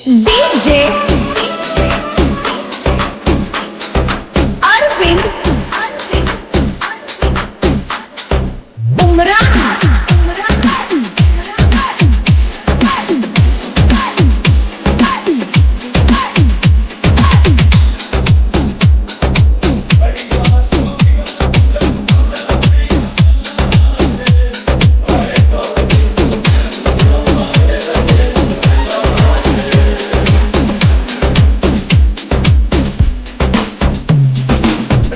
DJ Arvind Umrah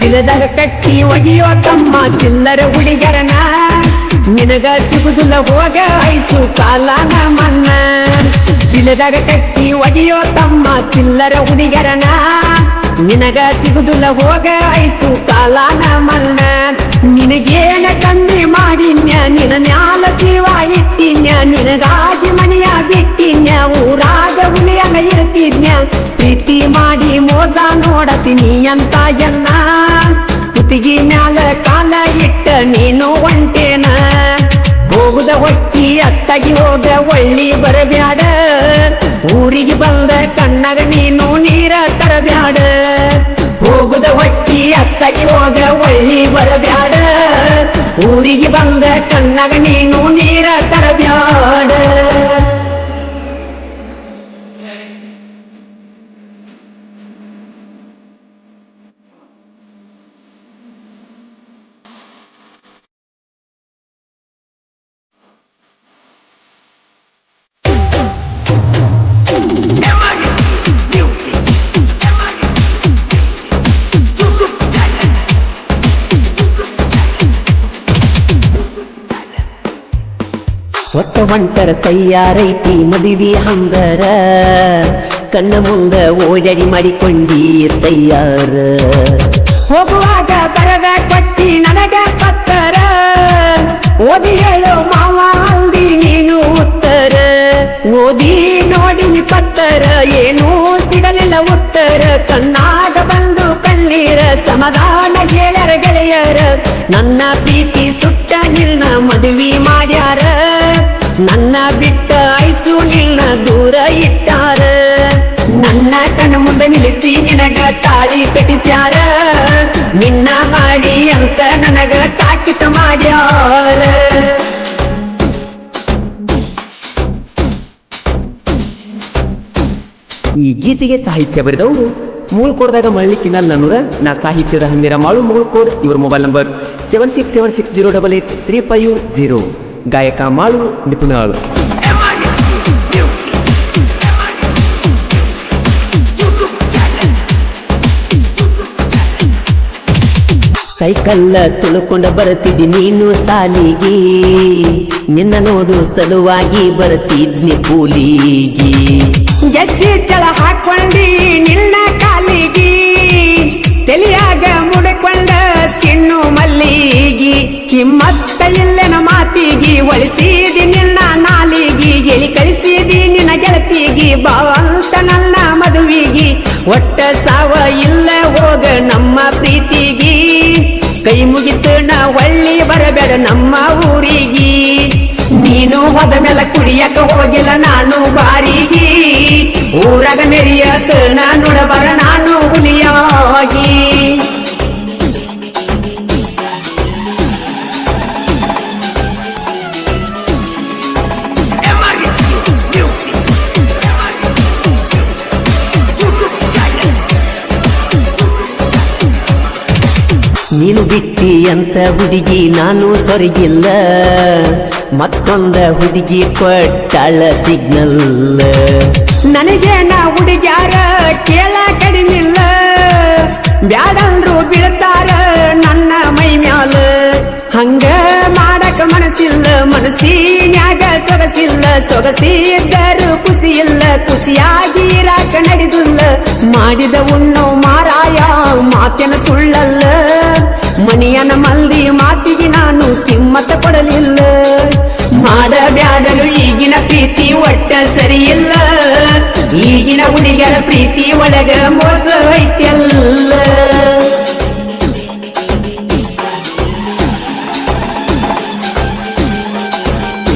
ಚಿಲದಾಗ ಕಟ್ಟಿ ಒಗಿಯೋ ತಮ್ಮ ಚಿಲ್ಲರ ಹುಡುಗರನ ನಿನಗ ಸಿಗುದಿಲ್ಲ ಹೋಗ ಐಸು ಕಾಲನ ಮನ್ನ ಚಿಲದಾಗ ಕಟ್ಟಿ ಒಗಿಯೋ ತಮ್ಮ ಚಿಲ್ಲರ ಹುಡುಗರನ ನಿನಗ ಸಿಗುದಿಲ್ಲ ಹೋಗ ಐಸು ಕಾಲನ ಮನ್ನ ನಿನಗೇನ ಕಮ್ಮಿ ಮಾಡಿನ್ಯ ನಿನ ಮ್ಯಾಲ ಜೀವ ಇಟ್ಟಿನ್ಯ ನಿನಗಾಗಿ ಮನೆಯ ಬಿಟ್ಟಿನ್ಯ ಊರಾಗ ಹುಲಿಯಂಗ ಇರ್ತಿದ್ನ್ಯ ಪ್ರೀತಿ ಮಾಡಿ ಮೋದ ನೋಡತೀನಿ ಅಂತ ಎನ್ನ ಕುತ್ತಿಗೆ ಮ್ಯಾಲ ಕಾಲ ಇಟ್ಟ ನೀನು ಒಂಟೇನ ಹೋಗುದ ಹೊಕ್ಕಿ ಅತ್ತಗಿ ಹೋಗ ಒಳ್ಳಿ ಬರಬ್ಯಾಡ ಊರಿಗೆ ಬಂದ ಕಣ್ಣಗ ನೀನು ನೀರ ತರಬ್ಯಾಡ ಹೋಗುದ ಹೊಕ್ಕಿ ಅತ್ತಗಿ ಹೋಗ ಒಳ್ಳಿ ಬರಬ್ಯಾಡ ಊರಿಗೆ ಬಂದ ಕಣ್ಣಗ ನೀನು ನೀರ ತರಬ್ಯಾಡ ಒಟ್ಟ ಹೊಂಟರ ತಯ್ಯಾರೈತಿ ಮದುವೆ ಹಂಗರ ಕಣ್ಣ ಮುಂದ ಓಡಾಡಿ ಮಾಡಿಕೊಂಡಿ ತಯ್ಯಾರ ಹೋಗುವಾಗ ಬರದ ಕೊಟ್ಟಿ ನನಗ ಪತ್ತರ ಓದಿ ಹೇಳೋ ಮಾವ ಅಂದಿ ನೀನು ಉತ್ತರ ಓದಿ ನೋಡಿ ಪತ್ತರ ಏನೂ ಸಿಗಲಿಲ್ಲ ಉತ್ತರ ಕಣ್ಣಾಗ ಬಂದು ಕಣ್ಣೀರ ಸಮಾಧಾನ ಹೇಳರ ಗೆಳೆಯರ ನನ್ನ ಪ್ರೀತಿ ಸುಟ್ಟ ನಿನ್ನ ಮದುವೆ ಮಾಡ್ಯಾರ ನನ್ನ ಬಿಟ್ಟ ಐಸು ನಿನ್ನ ದೂರ ಇಟ್ಟಾರ ನನ್ನ ಕಣ್ಣ ಮುಂದೆ ನಿಲ್ಲಿಸಿ ನಿನಗ ತಾಳಿ ಕಟ್ಟಿಸ್ಯಾರ ನಿನ್ನ ಮಾಡಿ ಅಂತ ನನಗ ತಾಕಿತ ಮಾಡ್ಯಾರ ಈ ಗೀತೆಗೆ ಸಾಹಿತ್ಯ ಬರೆದವರು ಮೂಳ್ಕೋಡ್ದಾಗ ಮಳ್ಳಿ ಕಿನ್ನಲ್ ನನ್ನೂರ ನಾ ಸಾಹಿತ್ಯದ ಹಂದಿರ ಮಾಳು ಮೂಳ್ಕೋಡ್ ಇವ್ರ ಮೊಬೈಲ್ ನಂಬರ್ 7676088350 ಗಾಯಕ ಮಾಳು ನಿಪುಣಾಳು ಸೈಕಲ್ಲ ತುಳುಕೊಂಡ ಬರುತ್ತಿದ್ದಿ ನೀನು ಸಾಲಿಗೆ ನಿನ್ನ ನೋಡು ಸಲುವಾಗಿ ಬರುತ್ತಿದ್ನಿ ಕೂಲಿಗೆ ಗೆಜ್ಜೆ ಚಳ ಹಾಕೊಂಡಿ ನಿನ್ನ ಕಾಲಿಗೆ ತಲೆಯಾಗ ಮುಡಿಕೊಂಡ ಚಿನ್ನು ಮಲ್ಲಿಗೆ ಕಿಮ್ಮತ್ತ ಇಲ್ಲನ ಮಾತಿಗೆ ಒಳಿಸಿದಿ ನಿನ್ನ ನಾಲಿಗೆ ಎಳಿ ಕಳಿಸಿದಿ ನಿನ್ನ ಗೆಳತಿಗೆ ಬಾವಂತ ನನ್ನ ಮದುವಿಗೆ ಒಟ್ಟ ಸಾವ ಇಲ್ಲ ಹೋಗ ನಮ್ಮ ಪ್ರೀತಿಗೆ ಕೈ ಮುಗಿತು ನಾ ಒಳ್ಳಿ ಬರಬೇಡ ನಮ್ಮ ಊರಿಗೆ ನೀನು ಹೋದ ಮೇಲೆ ಕುಡಿಯಕ ಹೋಗಿಲ್ಲ ನಾನು ಬಾರಿಗೆ ಊರಾಗ ಮೆರಿಯತ ನಾ ನೋಡಬಾರ ನಾನು ಹುಲಿಯಾಗಿ ನೀನು ಬಿಟ್ಟಿ ಅಂತ ಹುಡುಗಿ ನಾನು ಸೊರಗಿಲ್ಲ ಮತ್ತೊಂದ ಹುಡುಗಿ ಕೊಟ್ಟಾಳ ಸಿಗ್ನಲ್ ನನಗೆ ನಾ ಹುಡುಗ್ಯಾರ ಕೇಳ ಕಡಿಮಿಲ್ಲ ಬ್ಯಾಡಲ್ರು ಬೀಳ್ತಾರ ನನ್ನ ಮೈ ಮ್ಯಾಲ ಹಂಗ ಮಾಡಕ ಮನಸ್ಸಿಲ್ಲ ಮನಸ್ಸಿನ್ಯಾಗ ಸೊಗಸಿಲ್ಲ ಸೊಗಸಿದ್ದರು ಖುಷಿ ಇಲ್ಲ ಖುಷಿಯಾಗಿ ಇರಾಕ ನಡೆದಿಲ್ಲ ಮಾಡಿದ ಉಣ್ಣೋ ಮಾರಾಯ ಮಾತಿನ ಸುಳ್ಳಲ್ಲ ಮನಿಯನ ಮಂದಿ ಮಾತಿಗೆ ನಾನು ಕಿಮ್ಮತ್ತ ಕೊಡಲಿಲ್ಲ ಮಾಡಬ್ಯಾಡಲು ಈಗಿನ ಪ್ರೀತಿ ಒಟ್ಟ ಸರಿಯಿಲ್ಲ ಈಗಿನ ಹುಡುಗರ ಪ್ರೀತಿ ಒಳಗ ಮೋಸ